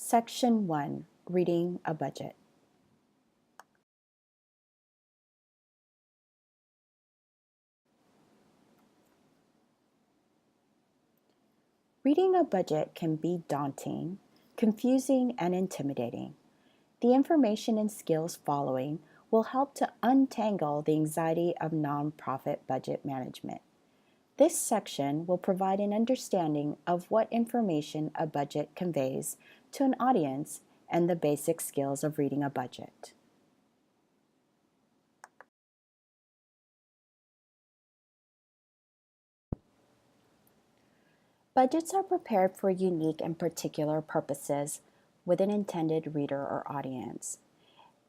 Section 1, Reading a Budget. Reading a budget can be daunting, confusing, and intimidating. The information and skills following will help to untangle the anxiety of nonprofit budget management. This section will provide an understanding of what information a budget conveys to an audience and the basic skills of reading a budget. Budgets are prepared for unique and particular purposes with an intended reader or audience,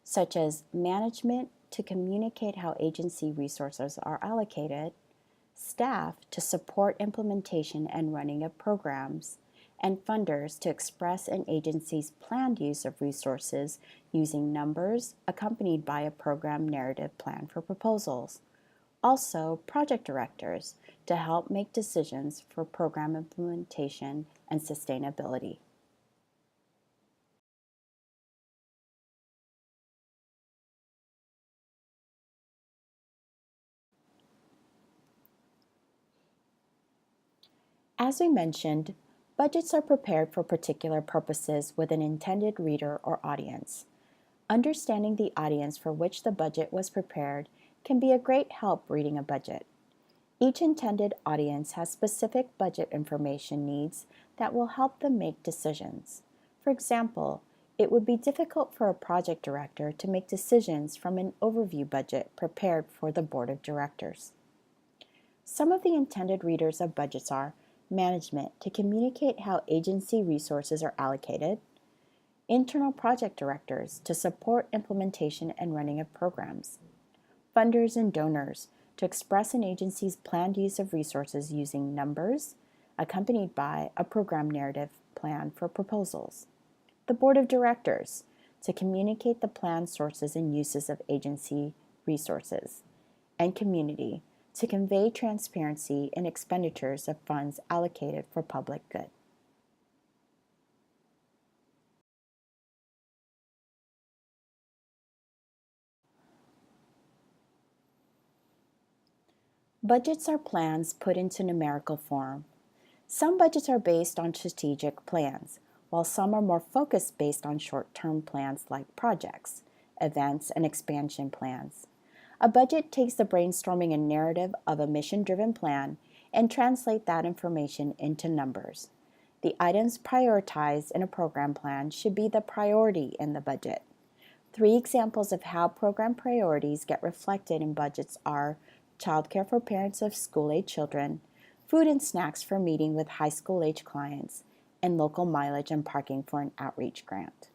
such as management to communicate how agency resources are allocated, staff to support implementation and running of programs, and funders to express an agency's planned use of resources using numbers accompanied by a program narrative plan for proposals. Also, project directors to help make decisions for program implementation and sustainability. As we mentioned, budgets are prepared for particular purposes with an intended reader or audience. Understanding the audience for which the budget was prepared can be a great help reading a budget. Each intended audience has specific budget information needs that will help them make decisions. For example, it would be difficult for a project director to make decisions from an overview budget prepared for the board of directors. Some of the intended readers of budgets are management to communicate how agency resources are allocated, internal project directors to support implementation and running of programs, funders and donors to express an agency's planned use of resources using numbers, accompanied by a program narrative plan for proposals, the board of directors to communicate the planned sources and uses of agency resources, and community to convey transparency in expenditures of funds allocated for public good. Budgets are plans put into numerical form. Some budgets are based on strategic plans, while some are more focused based on short-term plans like projects, events, and expansion plans. A budget takes the brainstorming and narrative of a mission-driven plan and translate that information into numbers. The items prioritized in a program plan should be the priority in the budget. 3 examples of how program priorities get reflected in budgets are childcare for parents of school-age children, food and snacks for meeting with high school-age clients, and local mileage and parking for an outreach grant.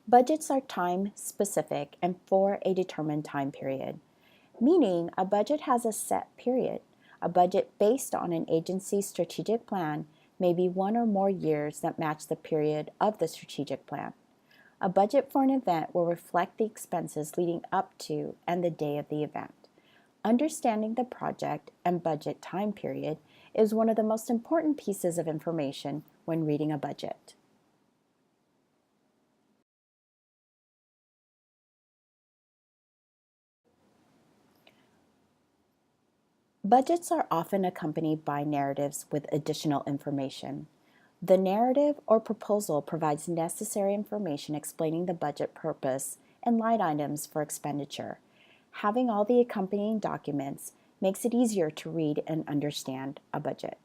Budgets are time-specific and for a determined time period, meaning a budget has a set period. A budget based on an agency's strategic plan may be 1 or more years that match the period of the strategic plan. A budget for an event will reflect the expenses leading up to and the day of the event. Understanding the project and budget time period is one of the most important pieces of information when reading a budget. Budgets are often accompanied by narratives with additional information. The narrative or proposal provides necessary information explaining the budget purpose and line items for expenditure. Having all the accompanying documents makes it easier to read and understand a budget.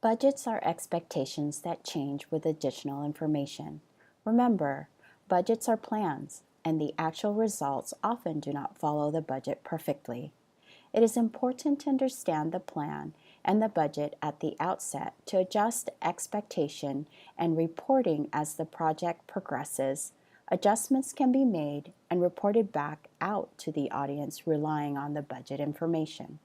Budgets are expectations that change with additional information. Remember, budgets are plans, and the actual results often do not follow the budget perfectly. It is important to understand the plan and the budget at the outset to adjust expectation and reporting as the project progresses. Adjustments can be made and reported back out to the audience relying on the budget information.